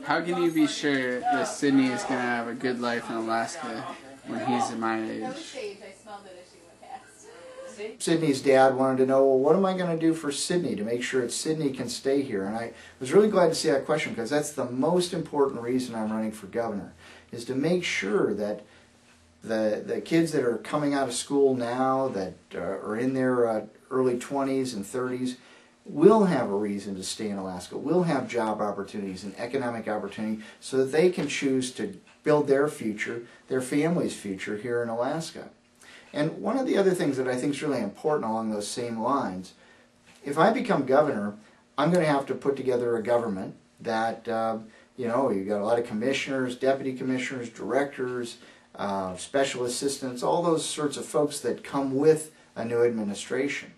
How can you be sure that Sydney is going to have a good life in Alaska when he's in my age? Sydney's dad wanted to know, well, what am I going to do for Sydney to make sure that Sydney can stay here? And I was really glad to see that question, because that's the most important reason I'm running for governor, is to make sure that the kids that are coming out of school now, that are in their early 20s and 30s, will have a reason to stay in Alaska, will have job opportunities and economic opportunity, so that they can choose to build their future, their family's future here in Alaska. And one of the other things that I think is really important along those same lines, if I become governor, I'm going to have to put together a government that, you've got a lot of commissioners, deputy commissioners, directors, special assistants, all those sorts of folks that come with a new administration.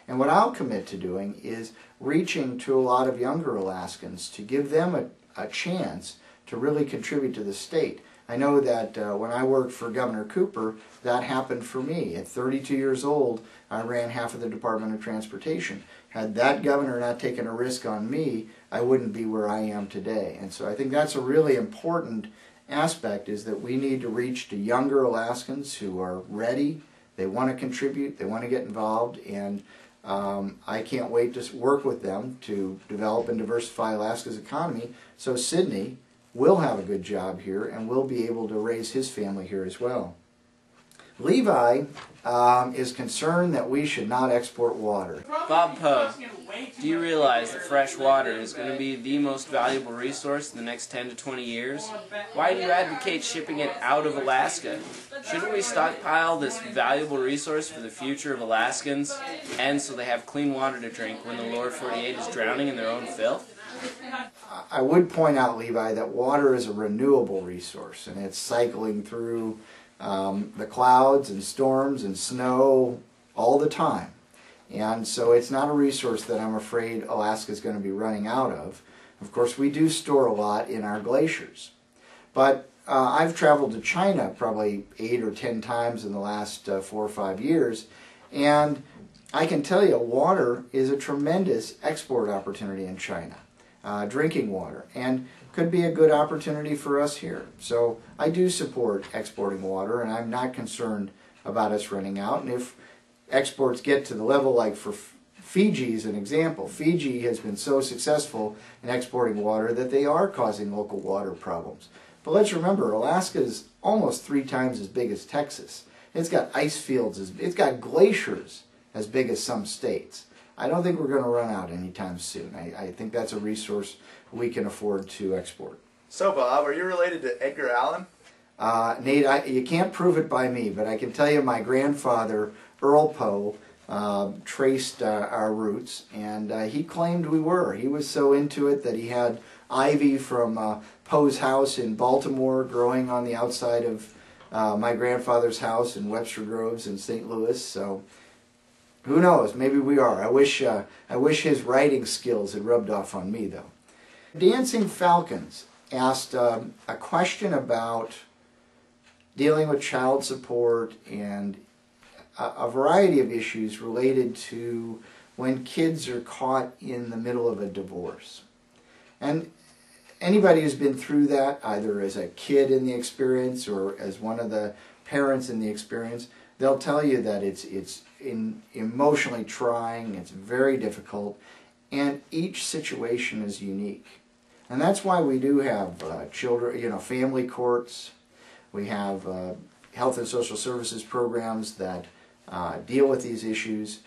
And what I'll commit to doing is reaching to a lot of younger Alaskans to give them a chance to really contribute to the state. I know that when I worked for Governor Cooper, that happened for me. At 32 years old, I ran half of the Department of Transportation. Had that governor not taken a risk on me, I wouldn't be where I am today. And so I think that's a really important aspect, is that we need to reach to younger Alaskans who are ready, they want to contribute, they want to get involved, and I can't wait to work with them to develop and diversify Alaska's economy so Sydney will have a good job here and will be able to raise his family here as well. Levi is concerned that we should not export water. Bob Poe, do you realize that fresh water is going to be the most valuable resource in the next 10 to 20 years? Why do you advocate shipping it out of Alaska? Shouldn't we stockpile this valuable resource for the future of Alaskans, and so they have clean water to drink when the lower 48 is drowning in their own filth? I would point out, Levi, that water is a renewable resource, and it's cycling through the clouds and storms and snow all the time. And so it's not a resource that I'm afraid Alaska is going to be running out of. Of course, we do store a lot in our glaciers. But I've traveled to China probably 8 or 10 times in the last 4 or 5 years, and I can tell you water is a tremendous export opportunity in China. Drinking water, and could be a good opportunity for us here. So I do support exporting water, and I'm not concerned about us running out. And if exports get to the level, like for Fiji as an example, Fiji has been so successful in exporting water that they are causing local water problems. But let's remember, Alaska is almost 3 times as big as Texas. It's got ice fields, it's got glaciers as big as some states. I don't think we're going to run out anytime soon. I think that's a resource we can afford to export. So, Bob, are you related to Edgar Allan? Nate, you can't prove it by me, but I can tell you my grandfather, Earl Poe, traced our roots, and he claimed we were. He was so into it that he had ivy from Poe's house in Baltimore growing on the outside of my grandfather's house in Webster Groves in St. Louis. So who knows? Maybe we are. I wish his writing skills had rubbed off on me, though. Dancing Falcons asked a question about dealing with child support and a variety of issues related to when kids are caught in the middle of a divorce. And anybody who's been through that, either as a kid in the experience or as one of the parents in the experience, they'll tell you that it's emotionally trying, it's very difficult, and each situation is unique. And that's why we do have family courts. We have health and social services programs that deal with these issues.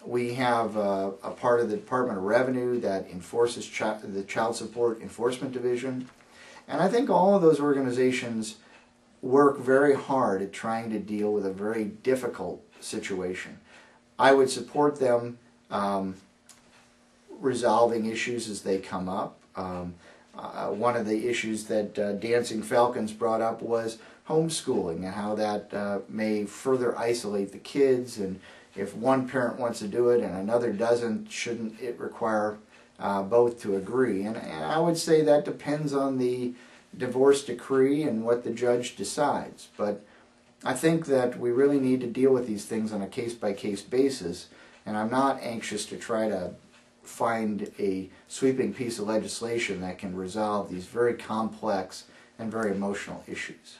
We have a part of the Department of Revenue that enforces the Child Support Enforcement Division. And I think all of those organizations work very hard at trying to deal with a very difficult situation. I would support them resolving issues as they come up. One of the issues that Dancing Falcons brought up was homeschooling and how that may further isolate the kids, and if one parent wants to do it and another doesn't, shouldn't it require both to agree? And I would say that depends on the divorce decree and what the judge decides. But I think that we really need to deal with these things on a case-by-case basis, and I'm not anxious to try to find a sweeping piece of legislation that can resolve these very complex and very emotional issues.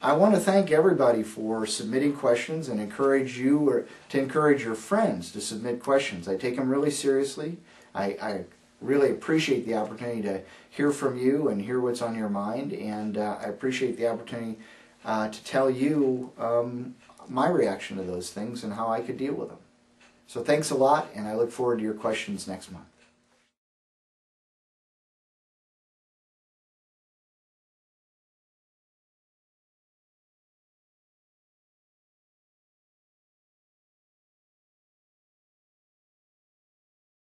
I want to thank everybody for submitting questions and encourage you to encourage your friends to submit questions. I take them really seriously. I really appreciate the opportunity to hear from you and hear what's on your mind, and I appreciate the opportunity to tell you my reaction to those things and how I could deal with them. So thanks a lot, and I look forward to your questions next month.